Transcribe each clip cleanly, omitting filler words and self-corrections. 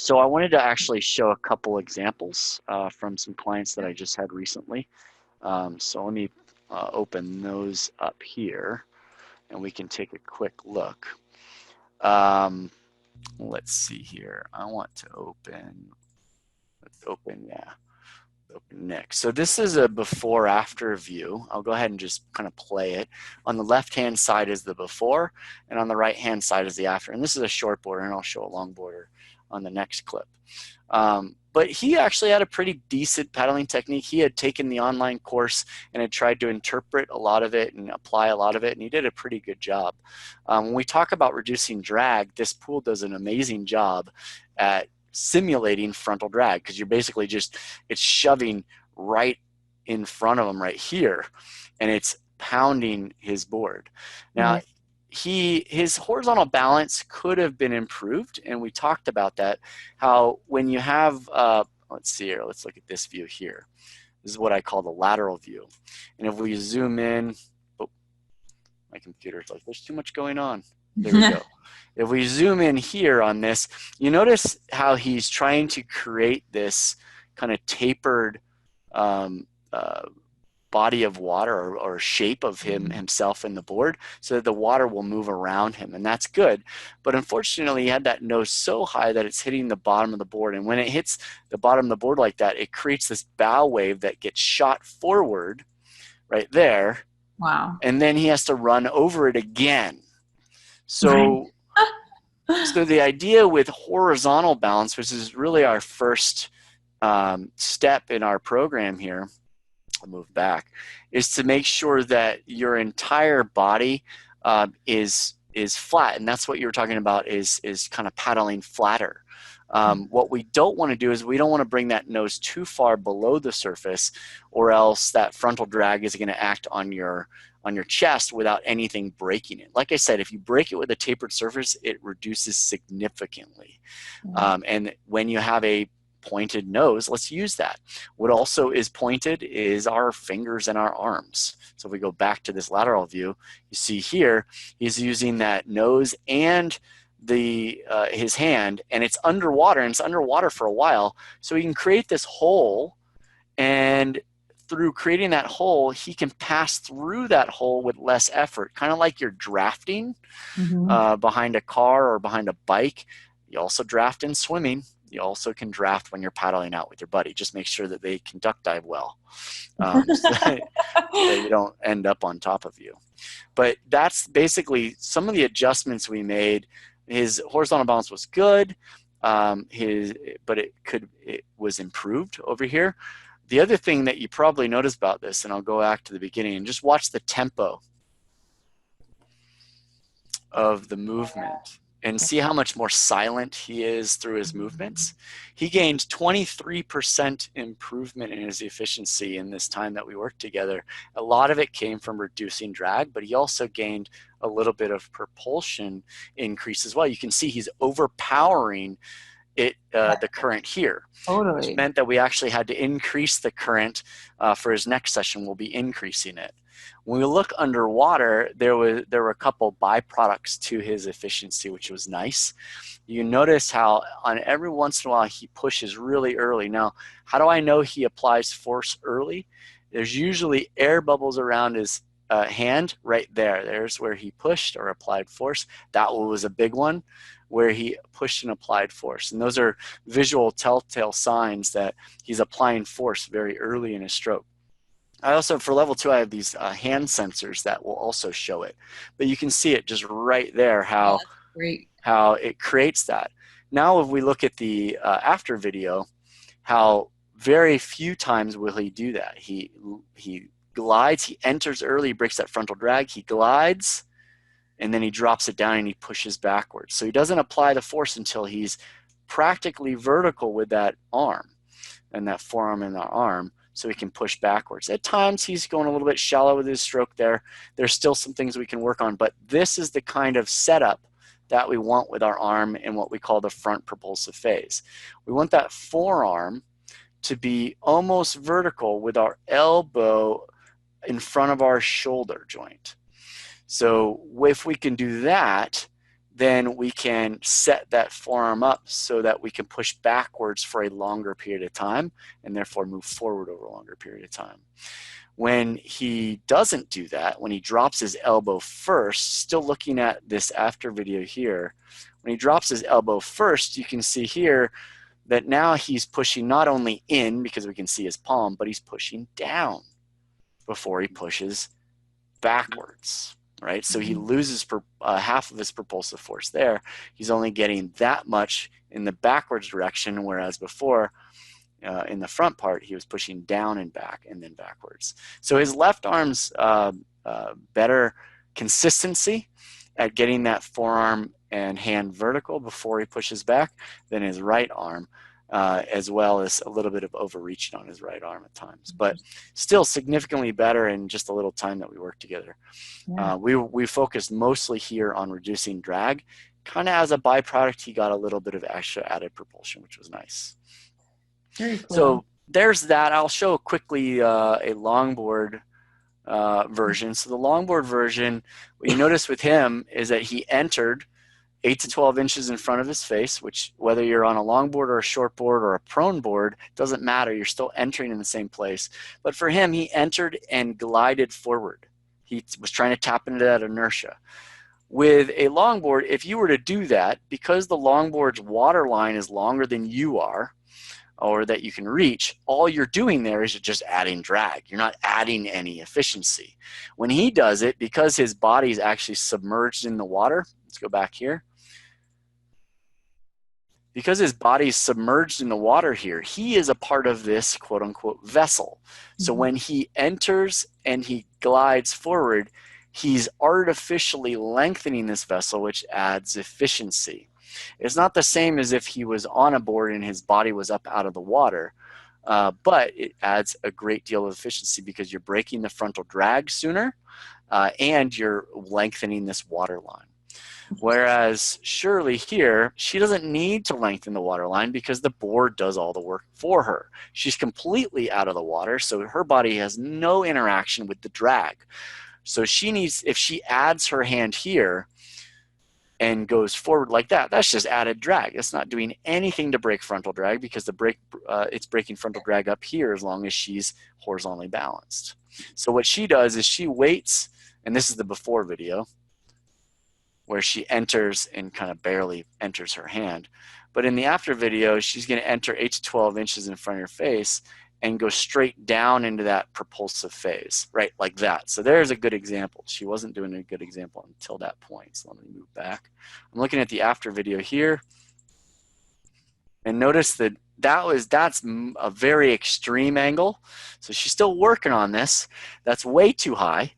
So I wanted to actually show a couple examples from some clients that I just had recently. So let me open those up here and we can take a quick look. Let's see here. I want to open, let's open, yeah, open next. So this is a before after view. I'll go ahead and just kind of play it. On the left hand side is the before, and on the right hand side is the after. And this is a shortboarder, and I'll show a longboarder on the next clip. But he actually had a pretty decent paddling technique. He had taken the online course and had tried to interpret a lot of it and apply a lot of it, and he did a pretty good job. When we talk about reducing drag, this pool does an amazing job at simulating frontal drag, because you're basically just, it's shoving right in front of him right here, and it's pounding his board. Now, his horizontal balance could have been improved, and we talked about that, how when you have, let's see here, let's look at this view here. This is what I call the lateral view. And if we zoom in, oh, my computer's like, there's too much going on. There we go. If we zoom in here on this, you notice how he's trying to create this kind of tapered body of water or shape of himself in the board, so that the water will move around him, and that's good. But unfortunately, he had that nose so high that it's hitting the bottom of the board, and when it hits the bottom of the board like that, it creates this bow wave that gets shot forward right there. Wow. And then he has to run over it again. So so the idea with horizontal balance, which is really our first step in our program here, I'll move back, is to make sure that your entire body is flat, and that's what you were talking about, is kind of paddling flatter. What we don't want to do is we don't want to bring that nose too far below the surface, or else that frontal drag is going to act on your chest without anything breaking it. Like I said, if you break it with a tapered surface, it reduces significantly. And when you have a pointed nose, let's use that. What also is pointed is our fingers and our arms. So if we go back to this lateral view, you see here, he's using that nose and his hand, and it's underwater, and it's underwater for a while. So he can create this hole, and through creating that hole, he can pass through that hole with less effort, kind of like you're drafting behind a car or behind a bike. You also draft in swimming. You also can draft when you're paddling out with your buddy. Just make sure that they can duck dive well, so that you don't end up on top of you. But that's basically some of the adjustments we made. His horizontal balance was good, but it was improved over here. The other thing that you probably noticed about this, and I'll go back to the beginning and just watch the tempo of the movement and see how much more silent he is through his movements. He gained 23% improvement in his efficiency in this time that we worked together. A lot of it came from reducing drag, but he also gained a little bit of propulsion increase as well. You can see he's overpowering the current here, which meant that we actually had to increase the current for his next session. We'll be increasing it. When we look underwater, there were a couple byproducts to his efficiency, which was nice. You notice how on every once in a while he pushes really early. Now, how do I know he applies force early? There's usually air bubbles around his hand right there. There's where he pushed or applied force. That was a big one, where he pushed and applied force. And those are visual telltale signs that he's applying force very early in his stroke. I also, for level 2, I have these hand sensors that will also show it. But you can see it just right there, how it creates that. Now, if we look at the after video, how very few times will he do that. He glides, he enters early, he breaks that frontal drag, he glides, and then he drops it down and he pushes backwards. So he doesn't apply the force until he's practically vertical with that arm and that forearm and the arm, so he can push backwards. At times he's going a little bit shallow with his stroke there. There's still some things we can work on, but this is the kind of setup that we want with our arm in what we call the front propulsive phase. We want that forearm to be almost vertical with our elbow in front of our shoulder joint. So if we can do that, then we can set that forearm up so that we can push backwards for a longer period of time and therefore move forward over a longer period of time. When he doesn't do that, when he drops his elbow first, still looking at this after video here, when he drops his elbow first, you can see here that now he's pushing not only in, because we can see his palm, but he's pushing down before he pushes backwards, right? So he loses half of his propulsive force there. He's only getting that much in the backwards direction, whereas before, in the front part, he was pushing down and back and then backwards. So his left arm's better consistency at getting that forearm and hand vertical before he pushes back than his right arm, as well as a little bit of overreaching on his right arm at times. But still significantly better in just a little time that we worked together. Yeah. We focused mostly here on reducing drag. Kind of as a byproduct, he got a little bit of extra added propulsion, which was nice. Very cool. So there's that. I'll show quickly a longboard version. So the longboard version, what you notice with him is that he entered 8 to 12 inches in front of his face, which whether you're on a longboard or a shortboard or a prone board, doesn't matter. You're still entering in the same place. But for him, he entered and glided forward. He was trying to tap into that inertia. With a longboard, if you were to do that, because the longboard's water line is longer than you are, or that you can reach, all you're doing there is just adding drag. You're not adding any efficiency. When he does it, because his body is actually submerged in the water, let's go back here. Because his body's submerged in the water here, he is a part of this quote unquote vessel. So when he enters and he glides forward, he's artificially lengthening this vessel, which adds efficiency. It's not the same as if he was on a board and his body was up out of the water, but it adds a great deal of efficiency because you're breaking the frontal drag sooner and you're lengthening this water line. Whereas Shirley here, she doesn't need to lengthen the water line because the board does all the work for her. She's completely out of the water, so her body has no interaction with the drag. So she needs, if she adds her hand here and goes forward like that, that's just added drag. It's not doing anything to break frontal drag because it's breaking frontal drag up here as long as she's horizontally balanced. So what she does is she waits, and this is the before video, where she enters and kind of barely enters her hand. But in the after video, she's going to enter 8 to 12 inches in front of her face and go straight down into that propulsive phase, right, like that. So there's a good example. She wasn't doing a good example until that point. So let me move back. I'm looking at the after video here. And notice that that's a very extreme angle. So she's still working on this. That's way too high.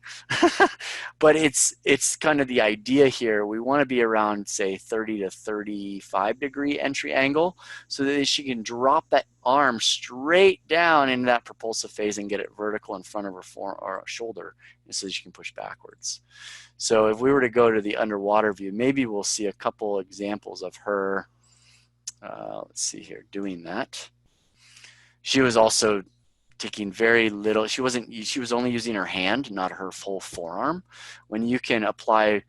But it's kind of the idea here. We want to be around, say, 30 to 35 degree entry angle so that she can drop that arm straight down into that propulsive phase and get it vertical in front of her shoulder so that she can push backwards. So if we were to go to the underwater view, maybe we'll see a couple examples of her. Let's see here, doing that. She was also taking very little. She was only using her hand, not her full forearm. When you can apply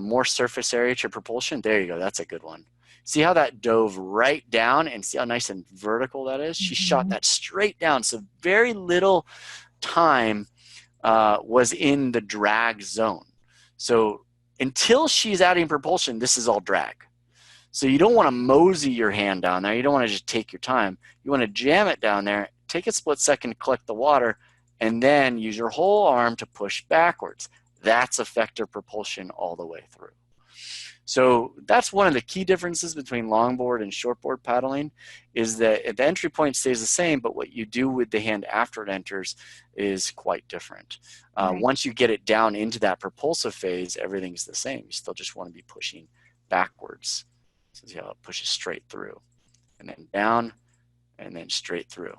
more surface area to propulsion, there you go. That's a good one. See how that dove right down, and see how nice and vertical that is? She shot that straight down. So very little time was in the drag zone. So until she's adding propulsion, this is all drag. So you don't want to mosey your hand down there. You don't want to just take your time. You want to jam it down there, take a split second to collect the water, and then use your whole arm to push backwards. That's effective propulsion all the way through. So that's one of the key differences between longboard and shortboard paddling, is that the entry point stays the same, but what you do with the hand after it enters is quite different. Right. Once you get it down into that propulsive phase, everything's the same. You still just want to be pushing backwards. So see how it pushes straight through, and then down, and then straight through.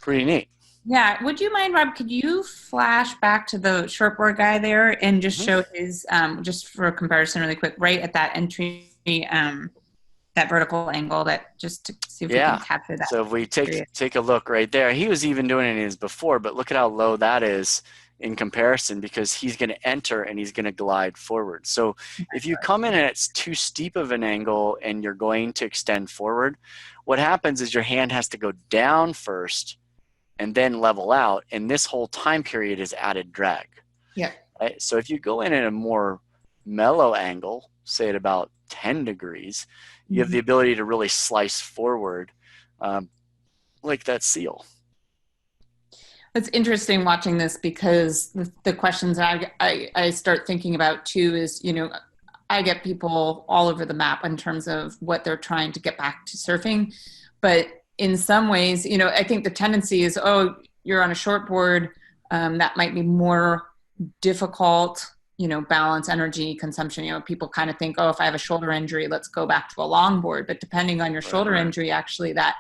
Pretty neat. Yeah. Would you mind, Rob, could you flash back to the shortboard guy there and just show his, just for a comparison really quick, right at that entry, that vertical angle, that just to see if we can capture that. So if we take a look right there, he was even doing it in his before, but look at how low that is in comparison, because he's going to enter and he's going to glide forward. So if you come in and it's too steep of an angle and you're going to extend forward, what happens is your hand has to go down first and then level out, and this whole time period is added drag. Yeah. Right? So if you go in at a more mellow angle, say at about 10 degrees, you have the ability to really slice forward like that seal. It's interesting watching this, because the questions I start thinking about too is, you know, I get people all over the map in terms of what they're trying to get back to surfing. But in some ways, you know, I think the tendency is, oh, you're on a shortboard, that might be more difficult, you know, balance, energy consumption. You know, people kind of think, oh, if I have a shoulder injury, let's go back to a longboard. But depending on your shoulder injury, actually that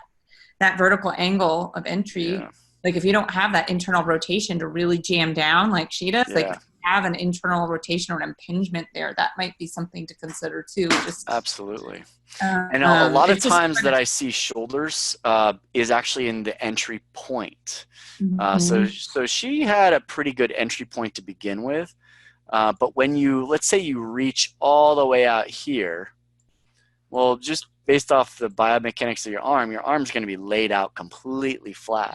vertical angle of entry, like if you don't have that internal rotation to really jam down like she does, like if you have an internal rotation or an impingement there, that might be something to consider too. Just absolutely. And a lot of times that I see shoulders is actually in the entry point. So she had a pretty good entry point to begin with. But when let's say you reach all the way out here, well, just based off the biomechanics of your arm's going to be laid out completely flat.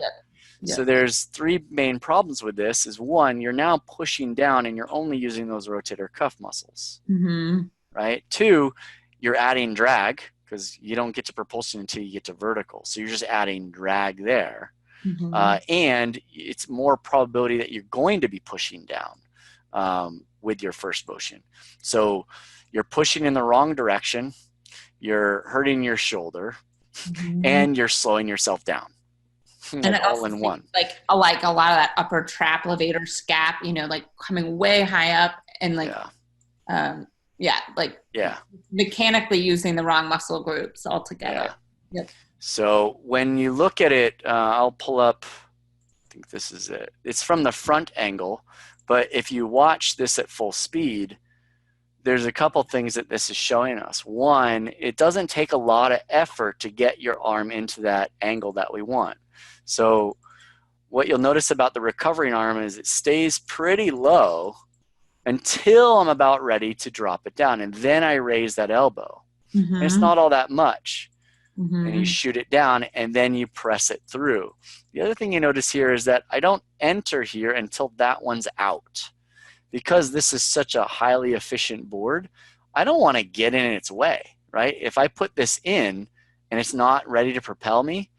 So there's three main problems with this. Is one, you're now pushing down and you're only using those rotator cuff muscles, right? Two, you're adding drag, because you don't get to propulsion until you get to vertical. So you're just adding drag there. And it's more probability that you're going to be pushing down with your first motion. So you're pushing in the wrong direction, you're hurting your shoulder, and you're slowing yourself down. And all in one. Like a lot of that upper trap levator scap, you know, like coming way high up and like, mechanically using the wrong muscle groups altogether. So when you look at it, I'll pull up, I think this is it. It's from the front angle, but if you watch this at full speed, there's a couple things that this is showing us. One, it doesn't take a lot of effort to get your arm into that angle that we want. So what you'll notice about the recovering arm is it stays pretty low until I'm about ready to drop it down. And then I raise that elbow. And it's not all that much. And you shoot it down and then you press it through. The other thing you notice here is that I don't enter here until that one's out. Because this is such a highly efficient board, I don't want to get in its way, right? If I put this in and it's not ready to propel me,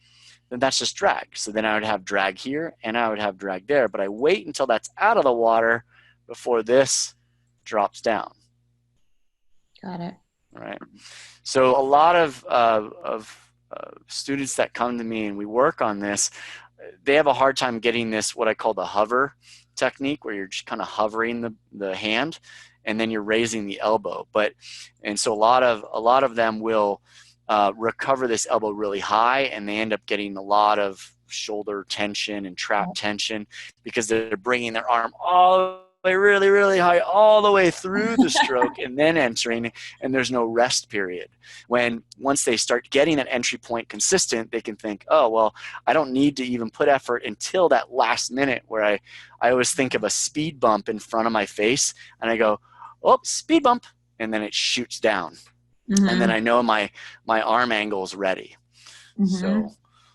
then that's just drag. So then I would have drag here and I would have drag there, but I wait until that's out of the water before this drops down. Got it. Right. So a lot of students that come to me and we work on this, they have a hard time getting this, what I call the hover technique, where you're just kind of hovering the hand and then you're raising the elbow. And so a lot of them will recover this elbow really high, and they end up getting a lot of shoulder tension and trap tension because they're bringing their arm all the way really, really high, all the way through the stroke and then entering, and there's no rest period. Once they start getting that entry point consistent, they can think, oh, well, I don't need to even put effort until that last minute, where I always think of a speed bump in front of my face and I go, oh, speed bump, and then it shoots down. And then I know my arm angle is ready. So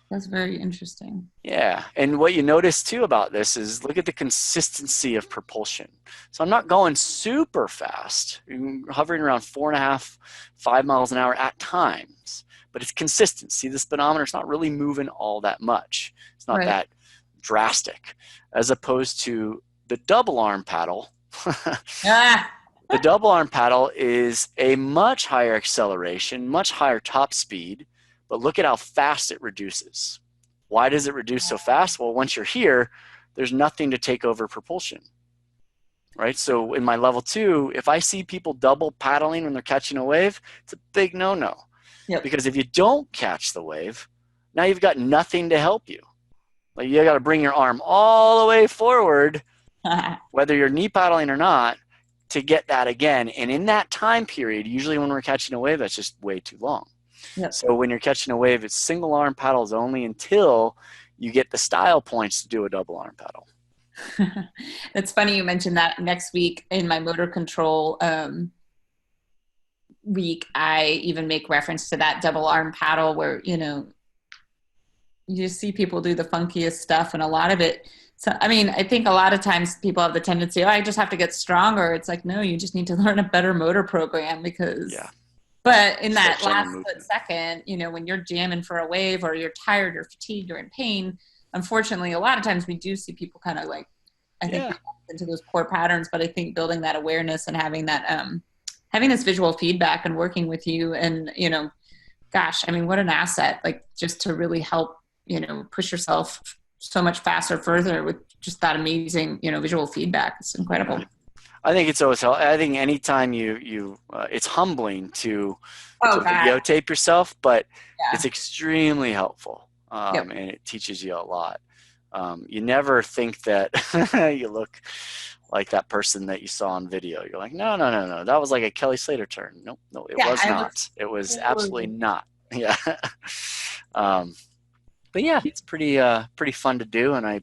that's very interesting. Yeah. And what you notice too about this is look at the consistency of propulsion. So I'm not going super fast, I'm hovering around 4.5, 5 miles an hour at times, but it's consistent. See, the speedometer is not really moving all that much. It's not that drastic, as opposed to the double arm paddle. The double arm paddle is a much higher acceleration, much higher top speed, but look at how fast it reduces. Why does it reduce so fast? Well, once you're here, there's nothing to take over propulsion, right? So in my level 2, if I see people double paddling when they're catching a wave, it's a big no-no. Because if you don't catch the wave, now you've got nothing to help you. Like, you got to bring your arm all the way forward, whether you're knee paddling or not, to get that again. And in that time period, usually when we're catching a wave, that's just way too long. So when you're catching a wave, it's single arm paddles only until you get the style points to do a double arm paddle. It's funny you mentioned that. Next week in my motor control week, I even make reference to that double arm paddle where, you see people do the funkiest stuff, and a lot of it. So, I mean, I think a lot of times people have the tendency, oh, I just have to get stronger. It's like, no, you just need to learn a better motor program because, Yeah. but in that Start last getting split second, when you're jamming for a wave or you're tired or fatigued or in pain, unfortunately, a lot of times we do see people kind of like, I think, Yeah. into those poor patterns, but I think building that awareness and having that, having this visual feedback and working with you and, gosh, I mean, what an asset, like just to really help, push yourself so much faster, further with just that amazing, visual feedback. It's incredible. I think it's always helpful. I think anytime it's humbling to Oh God. videotape yourself, but Yeah. it's extremely helpful, Yep. and it teaches you a lot. You never think that you look like that person that you saw on video. You're like, no, no, no, no. That was like a Kelly Slater turn. Nope, no, it Yeah. was I not. It was absolutely was. not. Yeah. But yeah, it's pretty fun to do, and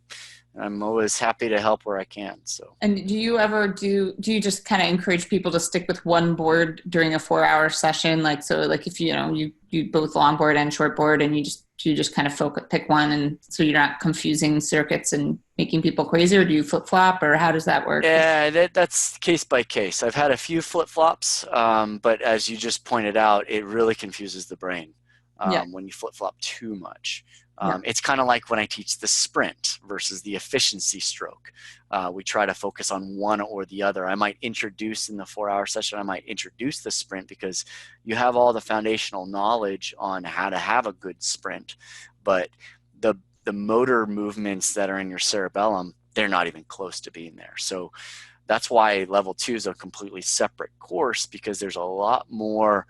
I'm always happy to help where I can. So. And do you ever do you just kind of encourage people to stick with one board during a 4-hour session? Like, so like if, you do both longboard and shortboard and you just kind of pick one, and so you're not confusing circuits and making people crazy, or do you flip flop, or how does that work? Yeah, that's case by case. I've had a few flip flops, but as you just pointed out, it really confuses the brain Yeah. when you flip flop too much. Yeah. It's kind of like when I teach the sprint versus the efficiency stroke. We try to focus on one or the other. I might introduce in the 4-hour session, I might introduce the sprint because you have all the foundational knowledge on how to have a good sprint, but the motor movements that are in your cerebellum, they're not even close to being there. So that's why level 2 is a completely separate course, because there's a lot more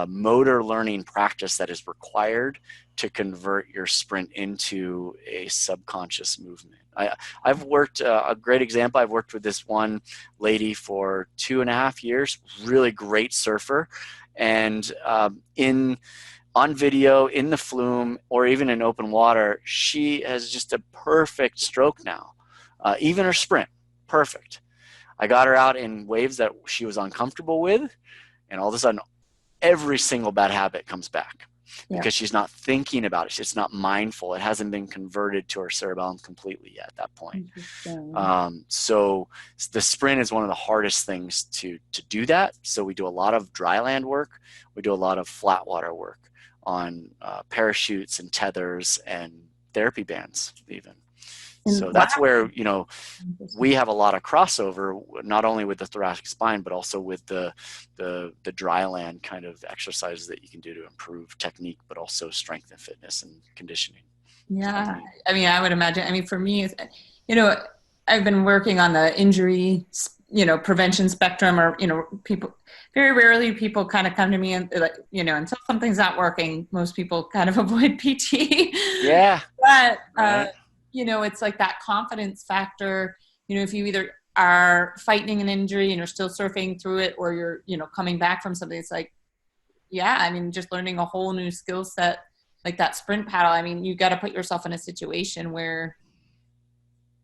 motor learning practice that is required to convert your sprint into a subconscious movement. I've worked, a great example, I've worked with this one lady for 2.5 years, really great surfer. And on video, in the flume, or even in open water, she has just a perfect stroke now. Even her sprint, perfect. I got her out in waves that she was uncomfortable with, and all of a sudden, every single bad habit comes back because she's not thinking about it. It's not mindful. It hasn't been converted to her cerebellum completely yet at that point. So the sprint is one of the hardest things to do that. So we do a lot of dry land work. We do a lot of flat water work on parachutes and tethers and therapy bands even. So that's where, we have a lot of crossover, not only with the thoracic spine, but also with the dry land kind of exercises that you can do to improve technique, but also strength and fitness and conditioning. Yeah. I mean, I would imagine, I mean, for me, I've been working on the injury, prevention spectrum, or, people, very rarely people kind of come to me and like, until something's not working, most people kind of avoid PT. Yeah. But, right. It's like that confidence factor, if you either are fighting an injury and you're still surfing through it, or you're, coming back from something, it's like, yeah, I mean, just learning a whole new skill set, like that sprint paddle. I mean, you got to put yourself in a situation where,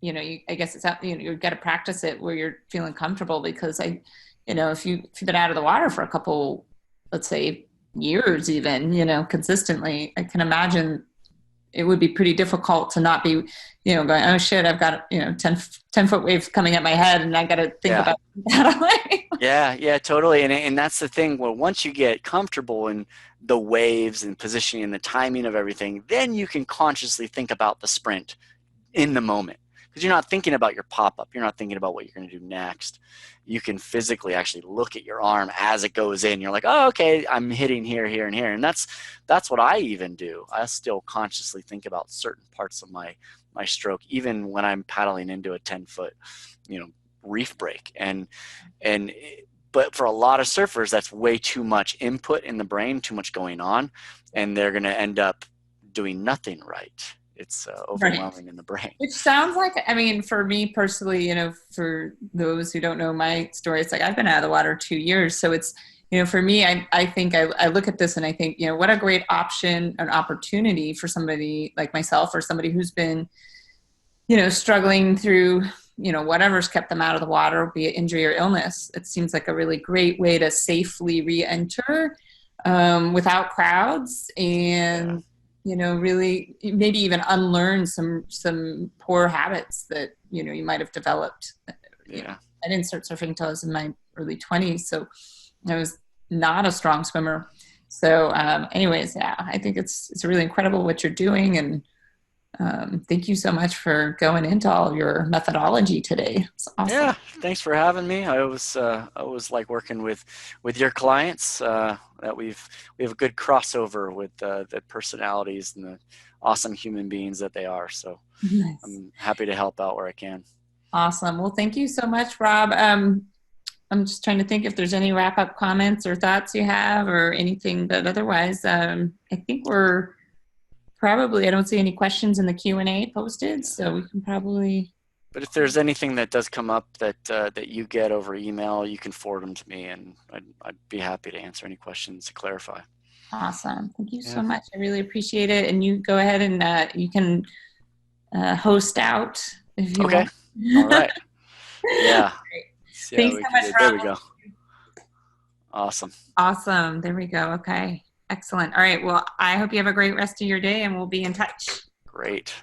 I guess it's, you got to practice it where you're feeling comfortable, because if you've been out of the water for a couple, let's say years, even, consistently, I can imagine it would be pretty difficult to not be, going, oh shit, I've got, 10-foot waves coming at my head and I got to think about paddling. Yeah, totally. And that's the thing. Well, once you get comfortable in the waves and positioning and the timing of everything, then you can consciously think about the sprint in the moment, because you're not thinking about your pop-up. You're not thinking about what you're going to do next. You can physically actually look at your arm as it goes in. You're like, oh, okay, I'm hitting here, here, and here. And that's what I even do. I still consciously think about certain parts of my stroke, even when I'm paddling into a 10-foot, reef break. But for a lot of surfers, that's way too much input in the brain, too much going on, and they're going to end up doing nothing right. It's overwhelming in the brain. Which sounds like, I mean, for me personally, for those who don't know my story, it's like I've been out of the water 2 years. So it's, for me, I think I look at this and I think, what a great option, an opportunity for somebody like myself, or somebody who's been, struggling through, whatever's kept them out of the water, be it injury or illness. It seems like a really great way to safely re-enter without crowds and, really maybe even unlearn some poor habits that, you might have developed. Yeah. I didn't start surfing until I was in my early 20s. So I was not a strong swimmer. So anyways, yeah, I think it's really incredible what you're doing. And thank you so much for going into all of your methodology today. It's awesome. Yeah, thanks for having me. I always like working with your clients. That we have a good crossover with the personalities and the awesome human beings that they are. So Nice. I'm happy to help out where I can. Awesome. Well, thank you so much, Rob. I'm just trying to think if there's any wrap up comments or thoughts you have or anything, but otherwise, I think we're probably, I don't see any questions in the Q&A posted, Yeah. so we can probably. But if there's anything that does come up that you get over email, you can forward them to me, and I'd be happy to answer any questions to clarify. Awesome. Thank you so Yeah. much. I really appreciate it. And you go ahead and you can host out if you Okay. want. All right. Yeah. See how Thanks we so can much, do it. There Rob. we go. Awesome. Awesome. There we go. Okay. Excellent. All right. Well, I hope you have a great rest of your day and we'll be in touch. Great.